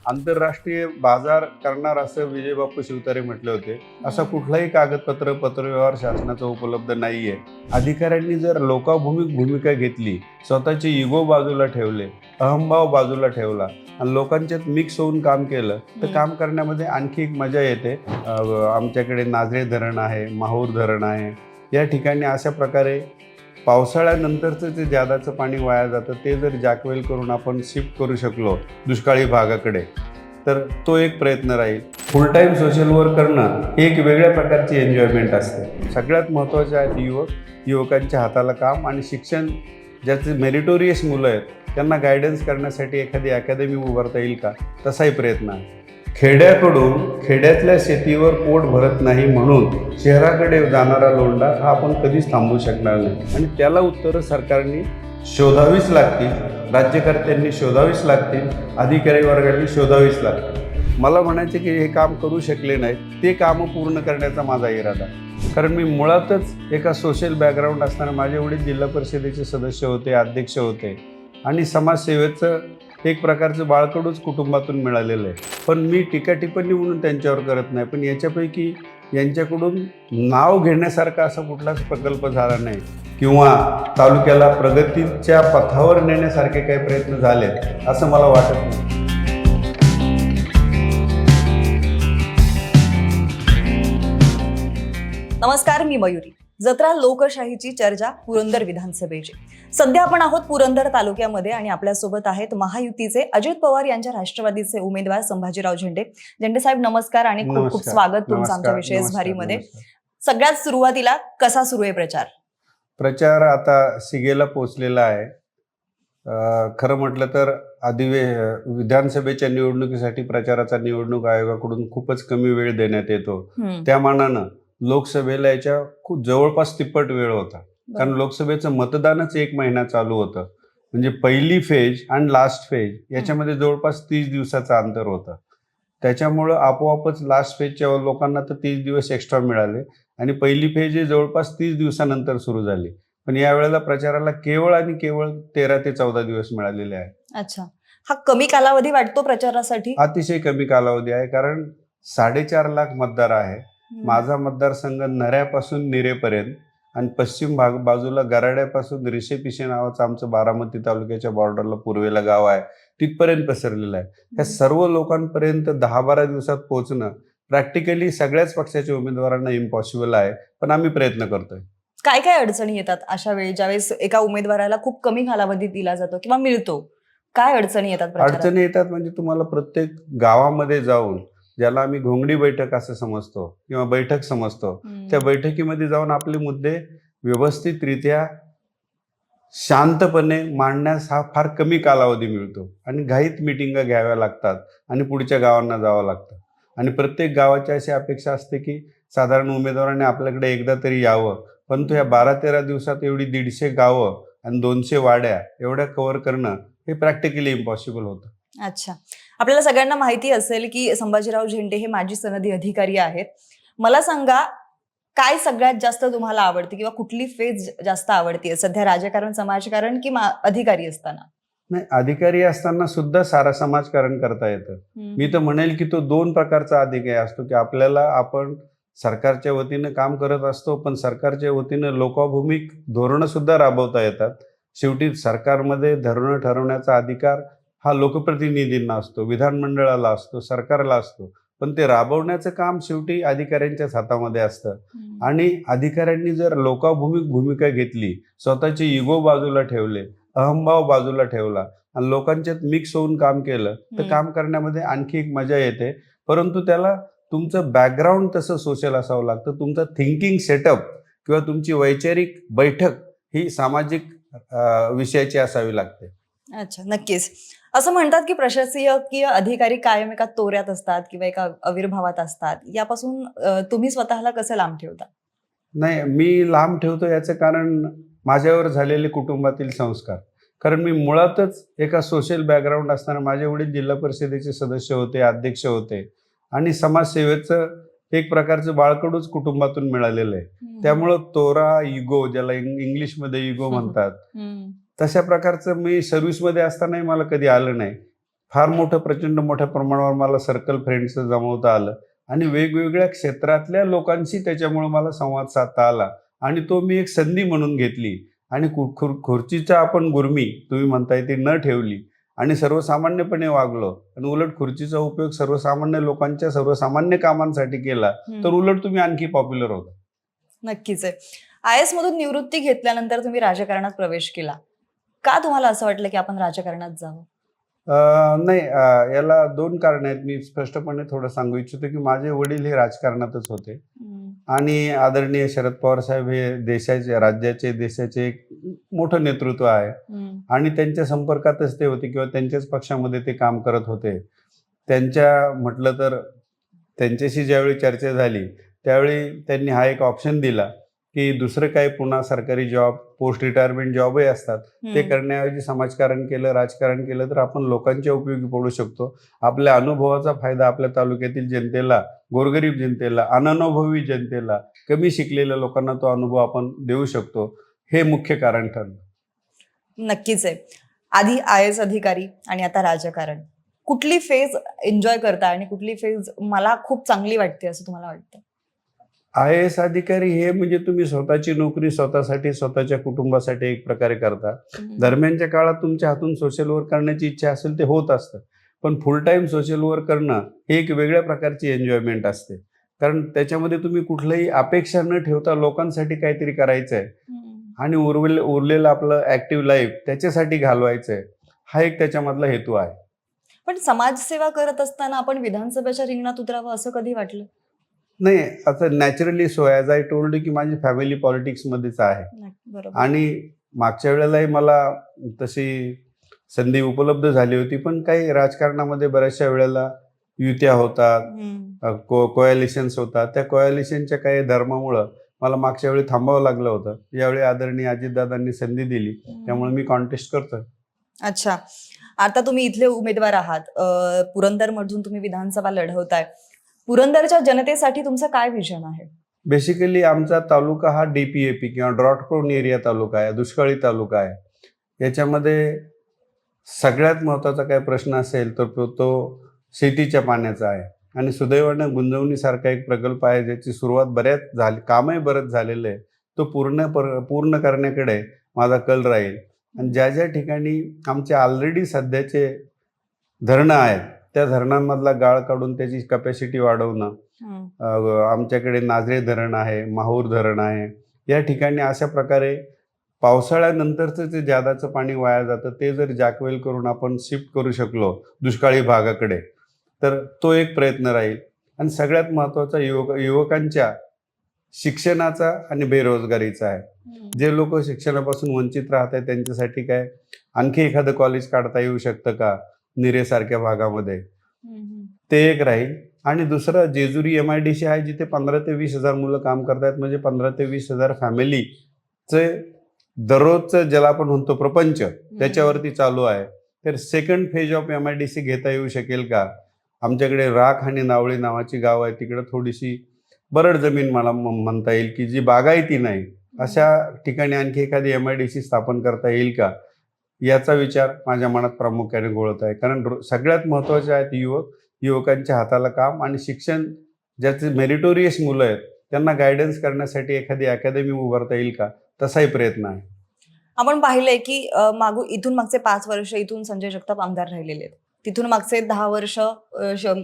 आंतरराष्ट्रीय बाजार करणार असं विजय बापू शिवतारे म्हटले होते. असा कुठलाही कागदपत्र पत्रव्यवहार शासनाचा उपलब्ध नाहीये. अधिकाऱ्यांनी जर लोकाभिमुख भूमिका घेतली, स्वतःचे इगो बाजूला ठेवले, अहंभाव बाजूला ठेवला आणि लोकांच्यात मिक्स होऊन काम केलं तर काम करण्यामध्ये आणखी एक मजा येते. आमच्याकडे नाझरे धरण आहे, माहूर धरण आहे. या ठिकाणी अशा प्रकारे पावसाळ्यानंतरचं जे जादाचं पाणी वाया जातं ते जर जॅकवेल करून आपण शिफ्ट करू शकलो दुष्काळी भागाकडे, तर तो एक प्रयत्न राहील. फुल टाईम सोशल वर्क करणं ही एक वेगळ्या प्रकारची एन्जॉयमेंट असते. सगळ्यात महत्त्वाचे आहेत युवकांच्या हाताला काम आणि शिक्षण. ज्याचे मेरिटोरियस मुलं आहेत त्यांना गायडन्स करण्यासाठी एखादी अकॅडमी उभारता येईल का, तसाही प्रयत्न आहे. खेड्यातल्या शेतीवर पोट भरत नाही म्हणून शहराकडे जाणारा लोंढा हा आपण कधीच थांबवू शकणार नाही आणि त्याला उत्तरं सरकारने शोधावीच लागतील, राज्यकर्त्यांनी शोधावीच लागतील, अधिकारी वर्गांनी शोधावीच लागतील. मला म्हणायचे की हे काम करू शकले नाहीत ते कामं पूर्ण करण्याचा माझा इरादा. कारण मी मुळातच एका सोशल बॅकग्राऊंड असताना माझे वडील जिल्हा परिषदेचे सदस्य होते, अध्यक्ष होते आणि समाजसेवेचं एक प्रकारचं बाळकडूच कुटुंबातून मिळालेलं आहे. पण मी टीका टिप्पणी म्हणून त्यांच्यावर करत नाही, पण याच्यापैकी यांच्याकडून नाव घेण्यासारखा असा कुठलाच प्रकल्प झाला नाही किंवा तालुक्याला प्रगतीच्या पथावर नेण्यासारखे काही प्रयत्न झाले असं मला वाटत नाही. नमस्कार, मी मयुरी. जत्रा लोकशाहीची चर्चा पुरंदर विधानसभेची. सध्या आपण आहोत पुरंदर तालुक्यामध्ये आणि आपल्यासोबत आहेत महायुतीचे अजित पवार यांच्या राष्ट्रवादीचे उमेदवार संभाजीराव झेंडे. झेंडे साहेब नमस्कार आणि खूप खूप स्वागत तुमचं आमच्या विशेष भारीमध्ये. सगळ्यात सुरुवातीला कसा सुरू आहे प्रचार? प्रचार आता शिगेला पोहोचलेला आहे. खरं म्हटलं तर विधानसभेच्या निवडणुकीसाठी प्रचाराचा निवडणूक आयोगाकडून खूपच कमी वेळ देण्यात येतो. त्या मानानं लोकसभेला याच्या खूप जवळपास तिप्पट वेळ होता. कारण लोकसभेचं मतदानच 1 महिना चालू होतं. म्हणजे पहिली फेज आणि लास्ट फेज याच्यामध्ये जवळपास 30 दिवसाचं अंतर होतं. त्याच्यामुळं आपोआपच लास्ट फेजच्या लोकांना तर 30 दिवस एक्स्ट्रा मिळाले आणि पहिली फेज ही जवळपास 30 दिवसानंतर सुरू झाली. पण यावेळेला प्रचाराला केवळ आणि केवळ 13 ते 14 दिवस मिळालेले आहे. अच्छा, हा कमी कालावधी वाटतो प्रचारासाठी? अतिशय कमी कालावधी आहे, कारण 4.5 लाख मतदार आहे. माझा मतदारसंघ नऱ्यापासून निरेपर्यंत आणि पश्चिम बाजूला गराड्यापासून रिशेपिशे नावाचं आमचं बारामती तालुक्याच्या बॉर्डरला पूर्वेला गाव आहे, तिथपर्यंत पसरलेलं आहे. ह्या सर्व लोकांपर्यंत 10-12 दिवसात पोहोचणं प्रॅक्टिकली सगळ्याच पक्षाच्या उमेदवारांना इम्पॉसिबल आहे, पण आम्ही प्रयत्न करतोय. काय काय अडचणी येतात अशा वेळी, ज्यावेळेस एका उमेदवाराला खूप कमी कालावधी दिला जातो किंवा मिळतो? काय अडचणी येतात? अडचणी येतात म्हणजे तुम्हाला प्रत्येक गावामध्ये जाऊन, ज्याला आम्ही घोंगडी बैठक असं समजतो किंवा बैठक समजतो, त्या बैठकीमध्ये जाऊन आपले मुद्दे व्यवस्थितरित्या शांतपणे मांडण्यास हा फार कमी कालावधी मिळतो आणि घाईत मिटिंगा घ्याव्या लागतात आणि पुढच्या गावांना जावं लागतं. आणि प्रत्येक गावाची अशी अपेक्षा असते की साधारण उमेदवाराने आपल्याकडे एकदा तरी यावं, परंतु ह्या 12-13 दिवसात एवढी 150 गावं आणि 200 वाड्या एवढ्या कव्हर करणं हे प्रॅक्टिकली इम्पॉसिबल होतं. अच्छा, आपल्याला सगळ्यांना माहिती असेल की संभाजीराव झेंडे हे माजी सनदी अधिकारी आहेत. मला सांगा, काय सगळ्यात जास्त तुम्हाला आवडते किंवा कुठली फेज जास्त आवडते सध्या, राजकारण समाजकारण की अधिकारी असताना? नाही, अधिकारी असताना सुद्धा सारा समाजकारण करता येतं. मी तर म्हणेल की तो 2 प्रकारचा अधिकारी असतो की आपण सरकारच्या वतीनं काम करत असतो, पण सरकारच्या वतीनं लोकाभिमुख धोरणं सुद्धा राबवता येतात. शेवटी सरकारमध्ये धोरणं ठरवण्याचा अधिकार हा लोकप्रतिनिधींना असतो, विधानमंडळाला असतो, सरकारला असतो, पण ते राबवण्याचं काम शेवटी अधिकाऱ्यांच्याच हातामध्ये असतं. आणि अधिकाऱ्यांनी जर लोकाभिमुख भूमिका घेतली, स्वतःचे इगो बाजूला ठेवले, अहंभाव बाजूला ठेवला आणि लोकांच्यात मिक्स होऊन काम केलं तर काम करण्यामध्ये आणखी एक मजा येते. परंतु त्याला तुमचं बॅकग्राऊंड तसं सोशल असावं लागतं. तुमचं थिंकिंग सेटअप किंवा तुमची वैचारिक बैठक ही सामाजिक विषयाची असावी लागते. अच्छा, नक्कीच. असं म्हणतात की प्रशासकीय अधिकारी कायम एका तोऱ्यात असतात किंवा एका आविर्भावात असतात. यापासून तुम्ही स्वतःला कसं लांब ठेवता? नाही, मी लांब ठेवतो याचं कारण माझ्यावर झालेले कुटुंबातील संस्कार. कारण मी मुळातच एका सोशल बॅकग्राऊंड असताना माझे वडील जिल्हा परिषदेचे सदस्य होते, अध्यक्ष होते आणि समाजसेवेचं एक प्रकारचं बाळकडूच कुटुंबातून मिळालेलं आहे. त्यामुळं तोरा, इगो, ज्याला इंग्लिशमध्ये इगो म्हणतात, तशा प्रकारचं मी सर्व्हिसमध्ये असतानाही मला कधी आलं नाही. फार मोठं प्रचंड मोठ्या प्रमाणावर मला सर्कल फ्रेंड्सचं जमवता आलं आणि वेगवेगळ्या क्षेत्रातल्या लोकांशी त्याच्यामुळे मला संवाद साधता आला आणि तो मी एक संधी म्हणून घेतली आणि खुर्चीचा आपण गुर्मी तुम्ही म्हणताय ती न ठेवली आणि सर्वसामान्यपणे वागलो आणि उलट खुर्चीचा उपयोग सर्वसामान्य लोकांच्या सर्वसामान्य कामांसाठी केला तर उलट तुम्ही आणखी पॉप्युलर होता. नक्कीच आहे. IAS मधून निवृत्ती घेतल्यानंतर तुम्ही राजकारणात प्रवेश केला. का तुम्हाला असं वाटलं की आपण राजकारणात जावं? नाही, याला 2 कारणं आहेत. मी स्पष्टपणे थोडं सांगू इच्छितो की माझे वडील हे राजकारणातच होते आणि आदरणीय शरद पवार साहेब हे देशाचे एक मोठं नेतृत्व आहे आणि त्यांच्या संपर्कातच ते होते किंवा त्यांच्याच पक्षामध्ये ते काम करत होते. म्हटलं तर त्यांच्याशी ज्यावेळी चर्चा झाली त्यावेळी त्यांनी हा एक ऑप्शन दिला की दुसरं काही पुन्हा सरकारी जॉब, पोस्ट रिटायरमेंट जॉबही असतात ते करण्याऐवजी समाजकारण केलं, राजकारण केलं तर आपण लोकांच्या उपयोगी पडू शकतो. आपल्या अनुभवाचा फायदा आपल्या तालुक्यातील जनतेला, गोरगरीब जनतेला, अननुभवी जनतेला, कमी शिकलेल्या लोकांना तो अनुभव आपण देऊ शकतो. हे मुख्य कारण ठरलं. नक्कीच आहे. आधी IAS अधिकारी आणि आता राजकारण. कुठली फेज एन्जॉय करता आणि कुठली फेज मला खूप चांगली वाटते असं तुम्हाला वाटतं? IAS अधिकारी हे म्हणजे तुम्ही स्वतःची नोकरी स्वतःसाठी, स्वतःच्या कुटुंबासाठी एक प्रकारे करता. दरम्यानच्या काळात तुमच्या हातून सोशल वर्क करण्याची इच्छा असेल ते होत असतं. पण फुल टाईम सोशल वर्क करणं हे एक वेगळ्या प्रकारची एन्जॉयमेंट असते. कारण त्याच्यामध्ये तुम्ही कुठल्याही अपेक्षा न ठेवता लोकांसाठी काहीतरी करायचं आहे आणि उरलेलं आपलं ॲक्टिव्ह लाईफ त्याच्यासाठी घालवायचं आहे. हा एक त्याच्यामधला हेतू आहे. पण समाजसेवा करत असताना आपण विधानसभेच्या रिंगणात उतरावं असं कधी वाटलं? नाही, आता naturally so as I told की माझी फॅमिली पॉलिटिक्समध्येच आहे बरोबर. आणि मागच्या वेळेलाही मला तशी संधी उपलब्ध झाली होती. पण काही राजकारणामध्ये बऱ्याचशा वेळेला युत्या होतात, कोॲलिशन्स होतात. त्या कोॲलिशनच्या काही धर्मामुळं मला मागच्या वेळी थांबावं लागलं होतं. यावेळी आदरणीय अजितदादांनी संधी दिली त्यामुळे मी कॉन्टेस्ट करतोय. अच्छा. आता तुम्ही इथले उमेदवार आहात. पुरंदरमधून तुम्ही विधानसभा लढवताय. पुरंदरच्या जनतेसाठी तुमचं काय विजन आहे? बेसिकली आमचा तालुका हा DPAP किंवा ड्रॉट प्रोन एरिया तालुका आहे, दुष्काळी तालुका आहे. याच्यामध्ये सगळ्यात महत्त्वाचा काय प्रश्न असेल तर तो शेतीच्या पाण्याचा आहे आणि सुदैवानं गुंजवणीसारखा एक प्रकल्प आहे ज्याची सुरुवात बऱ्याच झाली, कामही बरंच झालेलं आहे. तो पूर्ण करण्याकडे माझा कल राहील आणि ज्या ज्या ठिकाणी आमचे ऑलरेडी सध्याचे धरणं आहेत त्या धरणांमधला गाळ काढून त्याची कपॅसिटी वाढवणं. आमच्याकडे नाझरे धरण आहे, माहूर धरण आहे. या ठिकाणी अशा प्रकारे पावसाळ्यानंतरचं जे जादाचं पाणी वाया जातं ते जर जॅकवेल करून आपण शिफ्ट करू शकलो दुष्काळी भागाकडे तर तो एक प्रयत्न राहील. आणि सगळ्यात महत्त्वाचा युवकांच्या शिक्षणाचा आणि बेरोजगारीचा आहे. जे लोक शिक्षणापासून वंचित राहत आहेत त्यांच्यासाठी काय आणखी एखादं कॉलेज काढता येऊ शकतं का निरेसारख्या भागामध्ये, ते एक राहील. आणि दुसरं जेजुरी MIDC आहे जिथे 15 ते 20 हजार मुलं काम करतायत. म्हणजे 15 ते 20 हजार फॅमिलीचे दररोजचं ज्याला आपण म्हणतो प्रपंच त्याच्यावरती चालू आहे. तर सेकंड फेज ऑफ MIDC घेता येऊ शकेल का? आमच्याकडे राख आणि नावळी नावाची गाव आहे, तिकडं थोडीशी बरड जमीन मला म्हणता येईल की जी बागायती नाही, अशा ठिकाणी आणखी एखादी MIDC स्थापन करता येईल का याचा विचार माझ्या मनात प्रामुख्याने घोळत आहे. कारण सगळ्यात महत्त्वाचे आहेत युवकांच्या हाताला काम आणि शिक्षण. ज्याचे मेरिटोरियस मुलं आहेत त्यांना गायडन्स करण्यासाठी एखादी अकॅडमी उभारता येईल का, तसाही प्रयत्न आहे. आपण पाहिलंय की इथून मागचे 5 वर्ष इथून संजय जगताप आमदार राहिलेले आहेत, तिथून मागचे 10 वर्ष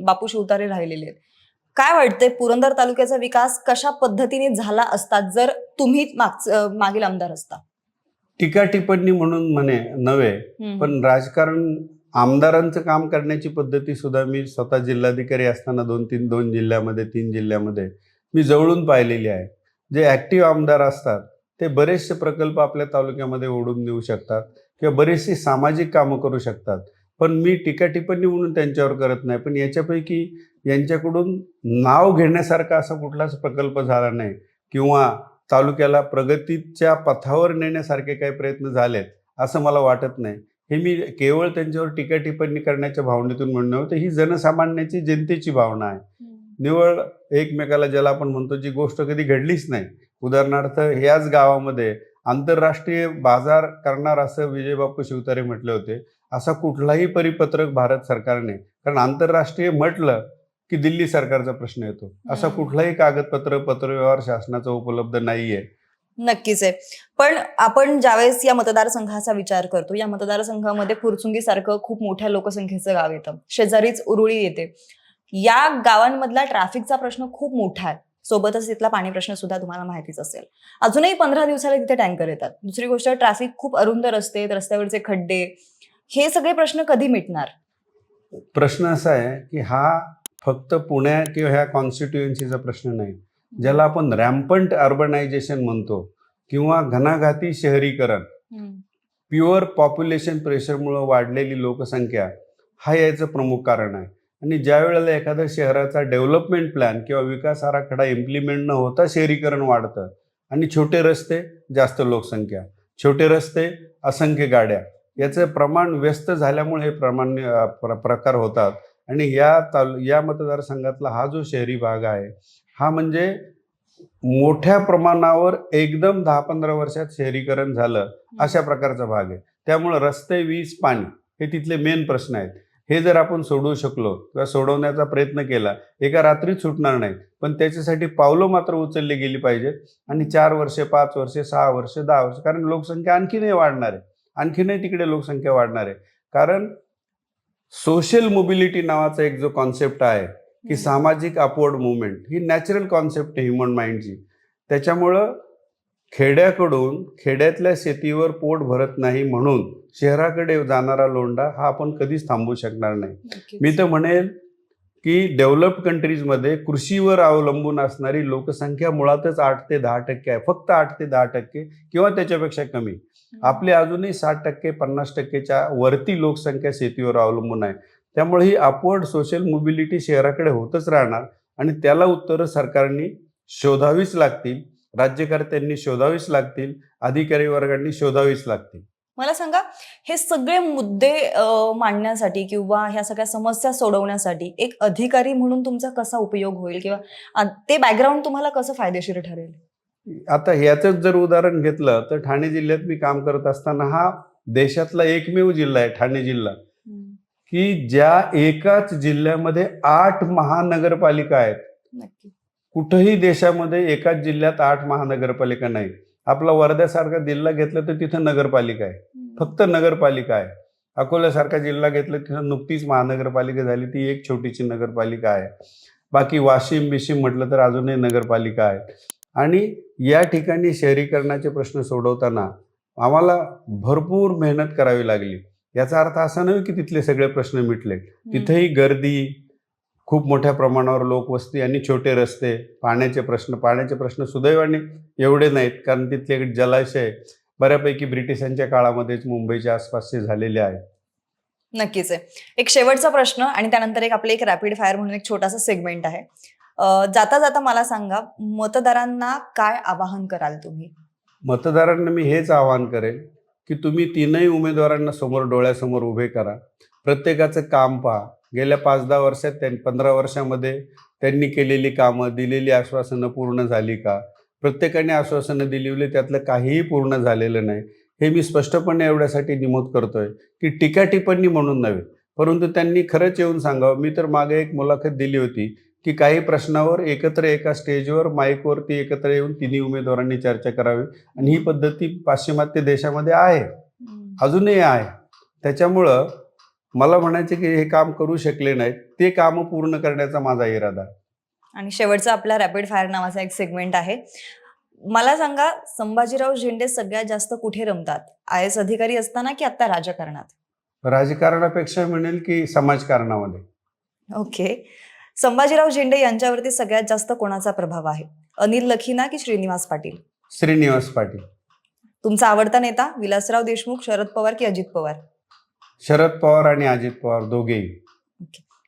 बापू शिवतारे राहिलेले आहेत. काय वाटतंय पुरंदर तालुक्याचा विकास कशा पद्धतीने झाला असता जर तुम्ही मागील आमदार असता? टीका टिप्पणी म्हणून म्हणे नव्हे, पण राजकारण आमदारांचं काम करण्याची पद्धती सुद्धा मी स्वतः जिल्हाधिकारी असताना 2 जिल्ह्यामध्ये 3 जिल्ह्यामध्ये मी जवळून पाहिलेली आहे. जे ॲक्टिव्ह आमदार असतात ते बरेचसे प्रकल्प आपल्या तालुक्यामध्ये ओढून नेऊ शकतात किंवा बरीचशी सामाजिक कामं करू शकतात. पण मी टीका टिप्पणी म्हणून त्यांच्यावर करत नाही, पण याच्यापैकी यांच्याकडून नाव घेण्यासारखा असा कुठलाच प्रकल्प झाला नाही किंवा तालुक्याला प्रगतीच्या पथावर नेण्यासारखे काही प्रयत्न झालेत असं मला वाटत नाही. हे मी केवळ त्यांच्यावर टीका टिप्पणी करण्याच्या भावनेतून म्हणणं होतं. ही जनसामान्याची जनतेची भावना आहे. निवळ एकमेकाला ज्याला आपण म्हणतो जी गोष्ट कधी घडलीच नाही. उदाहरणार्थ याच गावामध्ये आंतरराष्ट्रीय बाजार करणार असं विजयबापू शिवतारे म्हटले होते असा कुठलाही परिपत्रक भारत सरकारने, कारण आंतरराष्ट्रीय म्हटलं की दिल्ली सरकारचा प्रश्न येतो, असा कुठलाही कागदपत्र पत्रव्यवहार शासनाचा उपलब्ध नाहीये. नक्कीच आहे. पण आपण ज्यावेळेस या मतदारसंघाचा विचार करतो, या मतदारसंघामध्ये फुरसुंगी सारखं खूप मोठ्या लोकसंख्येचं गाव येतं, शेजारीच उरुळी येते. या गावांमधला ट्रॅफिकचा प्रश्न खूप मोठा आहे. सोबतच तिथला पाणी प्रश्न सुद्धा तुम्हाला माहितीच असेल. अजूनही 15 दिवसाला तिथे टँकर येतात. दुसरी गोष्ट, ट्रॅफिक खूप अरुंद रस्ते, रस्त्यावरचे खड्डे, हे सगळे प्रश्न कधी मिटणार? प्रश्न असा आहे की हा फक्त पुण्या किंवा ह्या कॉन्स्टिट्युएन्सीचा प्रश्न नाही, ज्याला आपण रॅम्पंट अर्बनायझेशन म्हणतो किंवा घनाघाती शहरीकरण, प्युअर पॉप्युलेशन प्रेशरमुळे वाढलेली लोकसंख्या, हा याचं प्रमुख कारण आहे. आणि ज्या वेळेला एखाद्या शहराचा डेव्हलपमेंट प्लॅन किंवा विकास आराखडा इम्प्लिमेंट न होता शहरीकरण वाढतं आणि छोटे रस्ते जास्त लोकसंख्या, छोटे रस्ते असंख्य गाड्या, याचं प्रमाण व्यस्त झाल्यामुळे हे प्रकार होतात. आणि या मतदारसंघातला हा जो शहरी भाग आहे, हा म्हणजे मोठ्या प्रमाणावर एकदम 10-15 वर्षात शहरीकरण झालं अशा प्रकारचा भाग आहे. त्यामुळे रस्ते, वीज, पाणी हे तिथले मेन प्रश्न आहेत. हे जर आपण सोडवू शकलो किंवा सोडवण्याचा प्रयत्न केला, एका रात्रीत सुटणार नाही, पण त्याच्यासाठी पावलं मात्र उचलली गेली पाहिजेत. आणि 4 वर्षे, 5 वर्षे, 6 वर्षे, 10 वर्षे, कारण लोकसंख्या आणखीनही वाढणार आहे, आणखीनही तिकडे लोकसंख्या वाढणार आहे. कारण सोशल मोबिलिटी नावाचा एक जो कॉन्सेप्ट आहे की सामाजिक अपवर्ड मुवमेंट, ही नॅचरल कॉन्सेप्ट आहे ह्युमन माइंडची. त्याच्यामुळं खेड्याकडून, खेड्यातल्या शेतीवर पोट भरत नाही म्हणून शहराकडे जाणारा लोंढा हा आपण कधीच थांबवू शकणार नाही. मी तर म्हणेल की डेव्हलप्ड कंट्रीजमध्ये कृषीवर अवलंबून असणारी लोकसंख्या मुळातच 8 ते 10% आहे, फक्त 8 ते 10% किंवा त्याच्यापेक्षा कमी. आपली अजूनही 60%, 50%च्या वरती लोकसंख्या शेतीवर अवलंबून आहे. त्यामुळे ही अपवर्ड सोशल मोबिलिटी शहराकडे होतच राहणार आणि त्याला उत्तरं सरकारने शोधावीच लागतील, राज्यकर्त्यांनी शोधावीच लागतील, अधिकारी वर्गांनी शोधावीच लागतील. मला सांगा, हे सगळे मुद्दे मांडण्यासाठी किंवा ह्या सगळ्या समस्या सोडवण्यासाठी एक अधिकारी म्हणून तुमचा कसा उपयोग होईल किंवा ते बॅकग्राऊंड तुम्हाला कसं फायदेशीर ठरेल? आता ह्याचंच जर उदाहरण घेतलं तर ठाणे जिल्ह्यात मी काम करत असताना, हा देशातला एकमेव जिल्हा आहे ठाणे जिल्हा, की ज्या एकाच जिल्ह्यामध्ये 8 महानगरपालिका आहेत. नक्की. कुठेही देशामध्ये एकाच जिल्ह्यात 8 महानगरपालिका नाही. आपला वर्ध्यासारखा जिल्हा घेतला तर तिथं नगरपालिका आहे, फक्त नगरपालिका आहे. अकोल्यासारखा जिल्हा घेतला तिथं नुकतीच महानगरपालिका झाली, ती एक छोटीशी नगरपालिका आहे. बाकी वाशिम बिशिम म्हटलं तर अजूनही नगरपालिका आहे. आणि या ठिकाणी शहरीकरणाचे प्रश्न सोडवताना आम्हाला भरपूर मेहनत करावी लागली. याचा अर्थ असा नाही की तिथले सगळे प्रश्न मिटले. तिथेही गर्दी, खूप मोठ्या प्रमाणावर लोकवस्ती आणि छोटे रस्ते, पाण्याचे प्रश्न सुदैवाने एवढे नाहीत, कारण तिथले जलाशय बऱ्यापैकी ब्रिटिशांच्या काळामध्येच मुंबईच्या आसपासचे झालेले आहेत. नक्कीच आहे. एक शेवटचा प्रश्न आणि त्यानंतर आपलं एक रॅपिड फायर म्हणून एक छोटासा सेगमेंट आहे. जाता जाता मला सांगा, मतदारांना काय आवाहन कराल तुम्ही? मतदारांना मी हेच आवाहन करेन की तुम्ही तीनही उमेदवारांना समोर डोळ्यासमोर उभे करा. प्रत्येकाचं काम पहा. गेल्या 5-10 वर्षात 15 वर्षामध्ये त्यांनी केलेली कामं, दिलेली आश्वासनं पूर्ण झाली का? प्रत्येकाने आश्वासनं दिली, त्यातलं काहीही पूर्ण झालेलं नाही. हे मी स्पष्टपणे एवढ्यासाठी नमूद करतोय की टीका टिप्पणी म्हणून नव्हे, परंतु त्यांनी खरंच येऊन सांगावं. मी तर मागे एक मुलाखत दिली होती की काही प्रश्नावर एकत्र एका स्टेजवर माईकवरती एकत्र येऊन तिन्ही उमेदवारांनी चर्चा करावी, आणि ही पद्धती पाश्चिमात्य देशामध्ये आहे, अजूनही आहे. त्याच्यामुळं मला म्हणायचं की हे काम करू शकले नाहीत, ते काम पूर्ण करण्याचा माझा इरादा. आणि शेवटचा आपला रॅपिड फायर नावाचा एक सेगमेंट आहे. मला सांगा, संभाजीराव झेंडे सगळ्यात जास्त कुठे रमतात? IAS अधिकारी असताना की आता राजकारणात? राजकारणापेक्षा म्हणेल की समाजकारणामध्ये. ओके. संभाजीराव झेंडे यांच्यावरती सगळ्यात जास्त कोणाचा प्रभाव आहे? अनिल लखीना की श्रीनिवास पाटील? श्रीनिवास पाटील. तुमचा आवडता नेता विलासराव देशमुख, शरद पवार की अजित पवार? शरद पवार आणि अजित पवार दोघेही.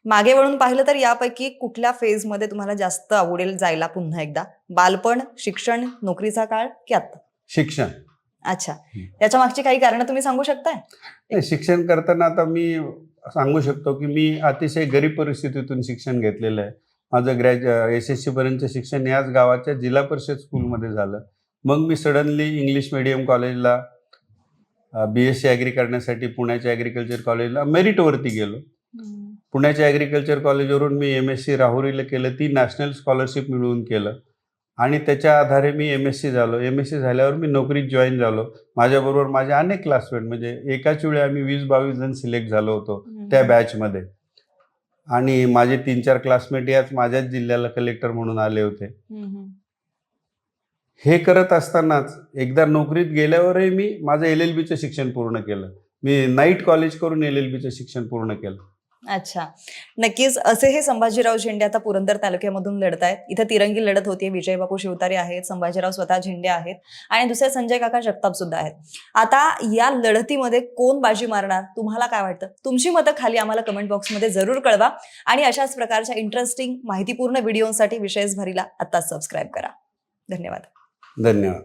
मागे वळून पाहिलं तर यापैकी कुठल्या फेजमध्ये तुम्हाला जास्त आवडेल जायला पुन्हा एकदा? बालपण, शिक्षण, नोकरीचा काळ की आता? शिक्षण. अच्छा. त्याच्या मागची काही कारण तुम्ही सांगू शकताय? शिक्षण करताना आता मी सांगू शकतो की मी अतिशय गरीब परिस्थितीतून शिक्षण घेतलेलं आहे. माझं SSC पर्यंतचं शिक्षण याच गावाच्या जिल्हा परिषद स्कूलमध्ये झालं. मग मी सडनली इंग्लिश मीडियम कॉलेजला BSc ॲग्री करण्यासाठी पुण्याच्या ॲग्रिकल्चर कॉलेजला मेरिटवरती गेलो. पुण्याच्या ॲग्रिकल्चर कॉलेजवरून मी MSc राहुरीला केलं. ती नॅशनल स्कॉलरशिप मिळवून केलं आणि त्याच्या आधारे मी MSc झालो. MSc झाल्यावर मी नोकरीत जॉईन झालो. माझ्याबरोबर माझे अनेक क्लासमेट, म्हणजे एकाच वेळी आम्ही 20-22 जण सिलेक्ट झालो होतो त्या बॅचमध्ये. आणि माझे 3-4 क्लासमेट याच माझ्याच जिल्ह्याला कलेक्टर म्हणून आले होते. हे करत असतानाच एकदा नोकरीत गेल्यावरही मी माझं LLBचं शिक्षण पूर्ण केलं. मी नाईट कॉलेज करून LLBचं शिक्षण पूर्ण केलं. अच्छा, नक्कीच. असे हे संभाजीराव झेंडे आता पुरंदर तालुक्यामधून लढतायत. इथं तिरंगी लढत होतीये. विजयबापू शिवतारे आहेत, संभाजीराव स्वतः झेंडे आहेत आणि दुसरे संजय काका जगताप सुद्धा आहेत. आता या लढतीमध्ये कोण बाजी मारणार, तुम्हाला काय वाटतं? तुमची मतं खाली आम्हाला कमेंट बॉक्समध्ये जरूर कळवा आणि अशाच प्रकारच्या इंटरेस्टिंग माहितीपूर्ण व्हिडिओसाठी विशेष भरीला आत्ताच सबस्क्राईब करा. धन्यवाद. धन्यवाद.